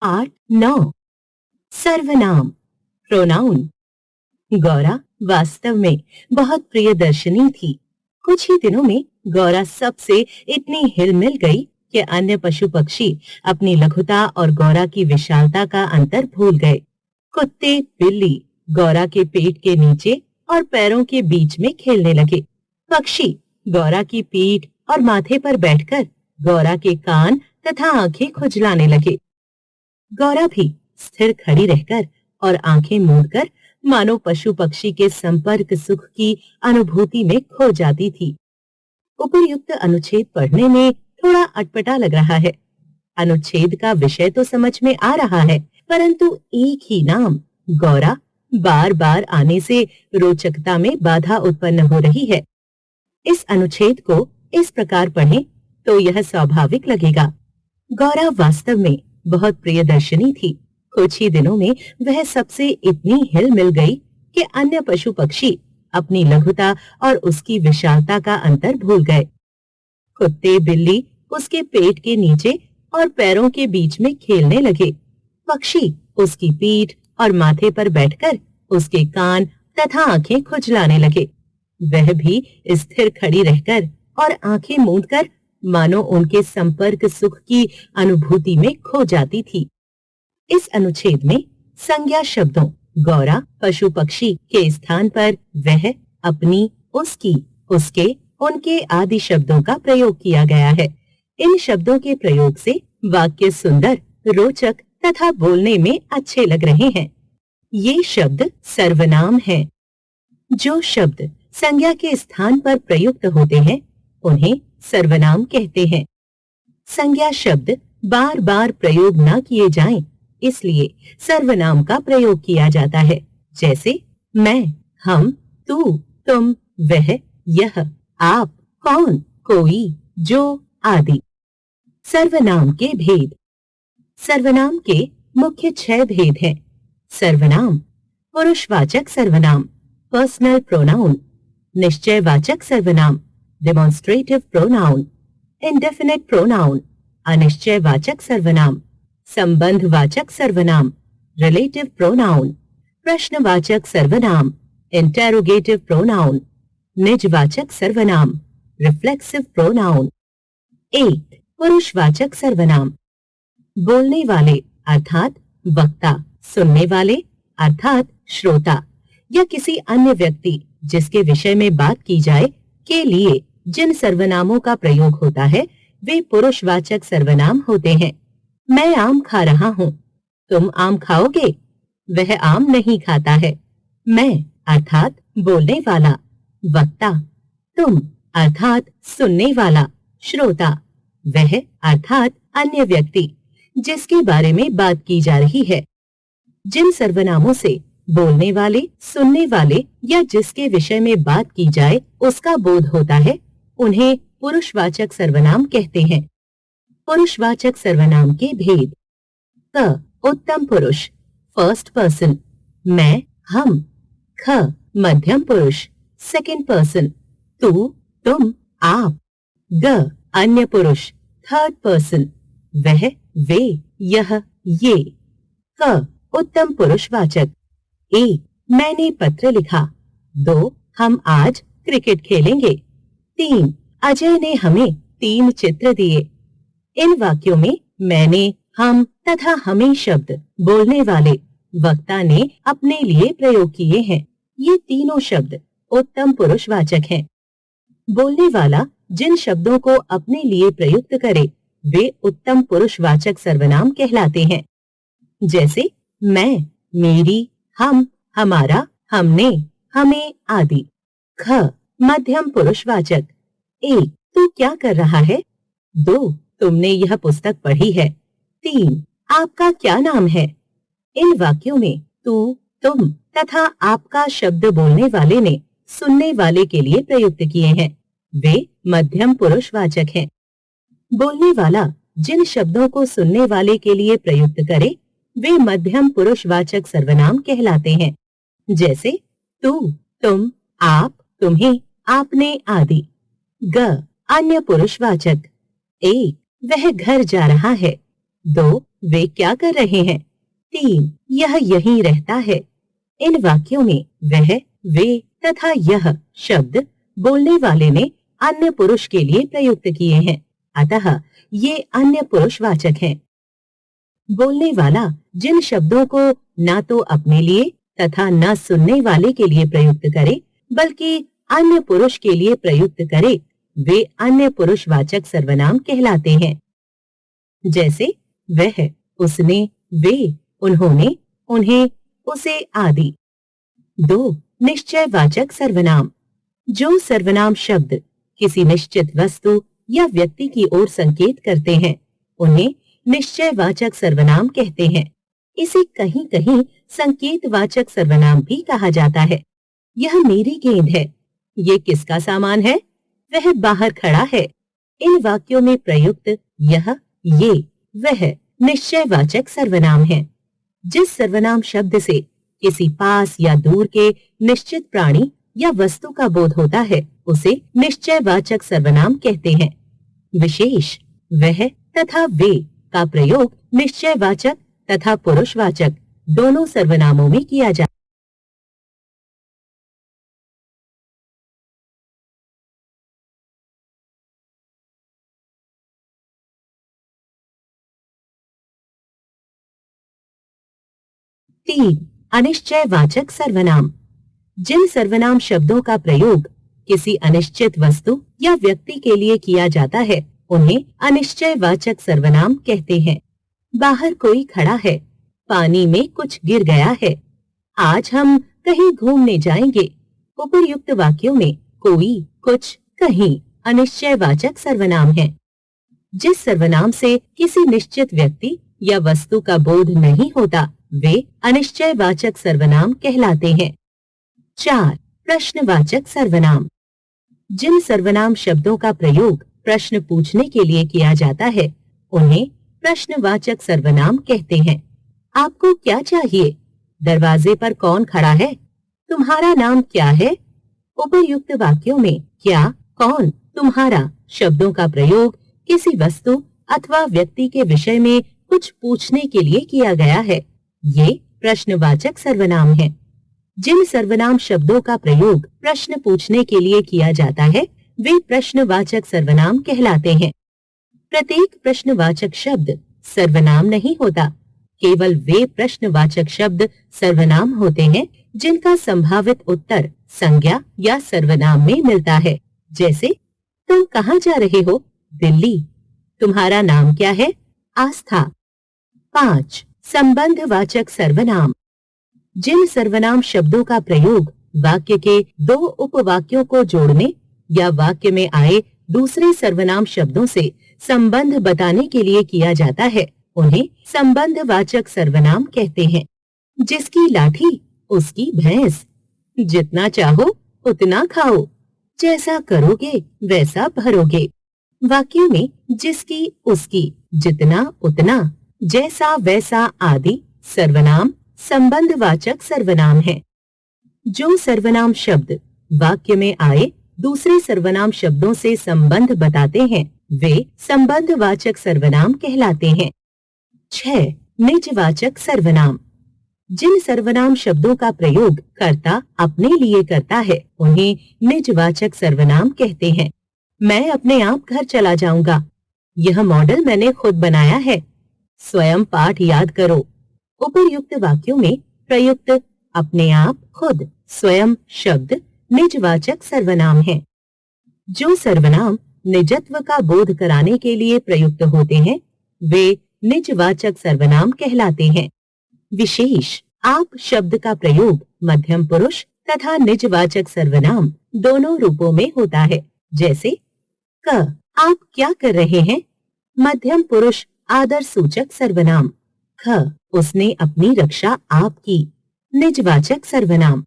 8-9 सर्वनाम प्रोनाउन। गौरा वास्तव में बहुत प्रियदर्शनी थी। कुछ ही दिनों में गौरा सबसे इतनी हिलमिल गई कि अन्य पशु पक्षी अपनी लघुता और गौरा की विशालता का अंतर भूल गए। कुत्ते बिल्ली गौरा के पेट के नीचे और पैरों के बीच में खेलने लगे। पक्षी गौरा की पीठ और माथे पर बैठकर गौरा के कान तथा आंखें खुजलाने लगे। गौरा भी स्थिर खड़ी रहकर और आंखें मूंदकर मानो पशु पक्षी के संपर्क सुख की अनुभूति में खो जाती थी। उपर्युक्त अनुच्छेद पढ़ने में थोड़ा अटपटा लग रहा है। अनुच्छेद का विषय तो समझ में आ रहा है, परंतु एक ही नाम गौरा बार बार आने से रोचकता में बाधा उत्पन्न हो रही है। इस अनुच्छेद को इस प्रकार पढ़ें तो यह स्वाभाविक लगेगा। गौरा वास्तव में बहुत प्रियदर्शनी थी। कुछ ही दिनों में वह सबसे इतनी हिल मिल गई कि अन्य पशु पक्षी अपनी लघुता और उसकी विशालता का अंतर भूल गए। कुत्ते बिल्ली उसके पेट के नीचे और पैरों के बीच में खेलने लगे। पक्षी उसकी पीठ और माथे पर बैठकर उसके कान तथा आंखें खुजलाने लगे। वह भी स्थिर खड़ी रहकर और आंखें मूंदकर मानो उनके संपर्क सुख की अनुभूति में खो जाती थी। इस अनुच्छेद में संज्ञा शब्दों गौरा पशु पक्षी के स्थान पर वह अपनी उसकी उसके उनके आदि शब्दों का प्रयोग किया गया है। इन शब्दों के प्रयोग से वाक्य सुंदर रोचक तथा बोलने में अच्छे लग रहे हैं। ये शब्द सर्वनाम हैं। जो शब्द संज्ञा के स्थान पर प्रयुक्त होते हैं उन्हें सर्वनाम कहते हैं। संज्ञा शब्द बार बार प्रयोग न किए जाएं, इसलिए सर्वनाम का प्रयोग किया जाता है। जैसे मैं, हम, तू, तुम, वह, यह, आप, कौन, कोई, जो आदि। सर्वनाम के भेद। सर्वनाम के मुख्य 6 भेद हैं। सर्वनाम पुरुषवाचक सर्वनाम पर्सनल प्रोनाउन, निश्चयवाचक सर्वनाम डेमोन्स्ट्रेटिव प्रोनाउन, इंडेफिनिट प्रोनाउन अनिश्चयवाचक सर्वनाम, संबंधवाचक सर्वनाम रिलेटिव प्रोनाउन, प्रश्नवाचक सर्वनाम इंटेरोगेटिव प्रोनाउन, निजवाचक सर्वनाम रिफ्लेक्सिव प्रोनाउन। 8 पुरुषवाचक सर्वनाम बोलने वाले अर्थात वक्ता, सुनने वाले अर्थात श्रोता या किसी अन्य व्यक्ति जिसके विषय में बात की जाए के लिए जिन सर्वनामों का प्रयोग होता है वे पुरुषवाचक सर्वनाम होते हैं। मैं आम खा रहा हूँ, तुम आम खाओगे? वह आम नहीं खाता है। मैं अर्थात बोलने वाला, वक्ता, तुम अर्थात सुनने वाला, श्रोता, वह अर्थात अन्य व्यक्ति जिसके बारे में बात की जा रही है। जिन सर्वनामों से बोलने वाले, सुनने वाले या जिसके विषय में बात की जाए उसका बोध होता है उन्हें पुरुषवाचक सर्वनाम कहते हैं। पुरुषवाचक सर्वनाम के भेद। क उत्तम पुरुष फर्स्ट पर्सन, मैं, हम। ख मध्यम पुरुष सेकंड पर्सन, तू, तुम, आप। ग अन्य पुरुष थर्ड पर्सन, वह, वे, यह, ये। क उत्तम पुरुषवाचक। 1 मैंने पत्र लिखा। 2 हम आज क्रिकेट खेलेंगे। 3 अजय ने हमें 3 चित्र दिए। इन वाक्यों में मैंने, हम तथा हमें शब्द बोलने वाले वक्ता ने अपने लिए प्रयोग किए हैं। ये तीनों शब्द उत्तम पुरुषवाचक हैं। बोलने वाला जिन शब्दों को अपने लिए प्रयुक्त करे वे उत्तम पुरुषवाचक सर्वनाम कहलाते हैं। जैसे मैं, मेरी, हम, हमारा, हमने, हमें आदि। ख मध्यम पुरुषवाचक। 1 तू क्या कर रहा है? 2 तुमने यह पुस्तक पढ़ी है। 3 आपका क्या नाम है? इन वाक्यों में तू, तुम तथा आपका शब्द बोलने वाले ने सुनने वाले के लिए प्रयुक्त किए हैं। वे मध्यम पुरुषवाचक हैं। बोलने वाला जिन शब्दों को सुनने वाले के लिए प्रयुक्त करे वे मध्यम पुरुषवाचक सर्वनाम कहलाते हैं। जैसे तू, तुम, आप, तुम्हें, आपने आदि। ग अन्य पुरुषवाचक। 1 वह घर जा रहा है। 2. वे क्या कर रहे हैं? 3. यह यहीं रहता है। इन वाक्यों में वह, वे तथा यह शब्द बोलने वाले ने अन्य पुरुष के लिए प्रयुक्त किए हैं, अतः ये अन्य पुरुषवाचक हैं। बोलने वाला जिन शब्दों को ना तो अपने लिए तथा न सुनने वाले के लिए प्रयुक्त करे, बल्कि अन्य पुरुष के लिए प्रयुक्त करे, वे अन्य पुरुषवाचक सर्वनाम कहलाते हैं। जैसे वह, उसने, वे, उन्होंने, उन्हें, उसे आदि। 2. निश्चयवाचक सर्वनाम। जो सर्वनाम शब्द किसी निश्चित वस्तु या व्यक्ति की ओर संकेत करते हैं, उन्हें निश्चयवाचक सर्वनाम कहते हैं। इसे कहीं कहीं संकेतवाचक सर्वनाम भी कहा जाता है। यह मेरी गेंद है। ये किसका सामान है? वह बाहर खड़ा है। इन वाक्यों में प्रयुक्त यह, ये, वह निश्चयवाचक सर्वनाम है। जिस सर्वनाम शब्द से किसी पास या दूर के निश्चित प्राणी या वस्तु का बोध होता है, उसे निश्चयवाचक सर्वनाम कहते हैं। विशेष वह तथा वे का प्रयोग निश्चयवाचक तथा पुरुषवाचक दोनों सर्वनामों में किया जाता है। 3. अनिश्चयवाचक सर्वनाम। जिन सर्वनाम शब्दों का प्रयोग किसी अनिश्चित वस्तु या व्यक्ति के लिए किया जाता है, उन्हें अनिश्चयवाचक सर्वनाम कहते हैं। बाहर कोई खड़ा है, पानी में कुछ गिर गया है, आज हम कहीं घूमने जाएंगे। उपर्युक्त वाक्यों में कोई, कुछ, कहीं अनिश्चयवाचक सर्वनाम है। जिस सर्वनाम से किसी निश्चित व्यक्ति या वस्तु का बोध नहीं होता, वे अनिश्चयवाचक सर्वनाम कहलाते हैं। 4. प्रश्नवाचक सर्वनाम। जिन सर्वनाम शब्दों का प्रयोग प्रश्न पूछने के लिए किया जाता है, उन्हें प्रश्नवाचक सर्वनाम कहते हैं। आपको क्या चाहिए? दरवाजे पर कौन खड़ा है? तुम्हारा नाम क्या है? उपर्युक्त वाक्यों में क्या, कौन, तुम्हारा शब्दों का प्रयोग किसी वस्तु अथवा व्यक्ति के विषय में कुछ पूछने के लिए किया गया है। ये प्रश्नवाचक सर्वनाम है। जिन सर्वनाम शब्दों का प्रयोग प्रश्न पूछने के लिए किया जाता है, वे प्रश्नवाचक सर्वनाम कहलाते हैं। प्रत्येक प्रश्नवाचक शब्द सर्वनाम नहीं होता। केवल वे प्रश्नवाचक शब्द सर्वनाम होते हैं जिनका संभावित उत्तर संज्ञा या सर्वनाम में मिलता है। जैसे तुम कहाँ जा रहे हो? दिल्ली। तुम्हारा नाम क्या है? आस्था। 5. संबंधवाचक सर्वनाम। जिन सर्वनाम शब्दों का प्रयोग वाक्य के 2 उपवाक्यों को जोड़ने या वाक्य में आए दूसरे सर्वनाम शब्दों से संबंध बताने के लिए किया जाता है, उन्हें संबंधवाचक सर्वनाम कहते हैं। जिसकी लाठी उसकी भैंस। जितना चाहो उतना खाओ, जैसा करोगे वैसा भरोगे। वाक्य में जिसकी, उसकी, जितना, उतना, जैसा, वैसा आदि सर्वनाम संबंधवाचक सर्वनाम है। जो सर्वनाम शब्द वाक्य में आए दूसरे सर्वनाम शब्दों से संबंध बताते हैं, वे संबंधवाचक सर्वनाम कहलाते हैं। 6. निजवाचक सर्वनाम। जिन सर्वनाम शब्दों का प्रयोग कर्ता अपने लिए करता है, उन्हें निजवाचक सर्वनाम कहते हैं। मैं अपने आप घर चला जाऊंगा। यह मॉडल मैंने खुद बनाया है। स्वयं पाठ याद करो। उपर्युक्त वाक्यों में प्रयुक्त अपने आप, खुद, स्वयं शब्द निजवाचक सर्वनाम है। जो सर्वनाम निजत्व का बोध कराने के लिए प्रयुक्त होते हैं, वे निजवाचक सर्वनाम कहलाते हैं। विशेष आप शब्द का प्रयोग मध्यम पुरुष तथा निजवाचक सर्वनाम दोनों रूपों में होता है। जैसे क, आप क्या कर रहे हैं? मध्यम पुरुष आदर सूचक सर्वनाम। ख, उसने अपनी रक्षा आप की। निजवाचक सर्वनाम।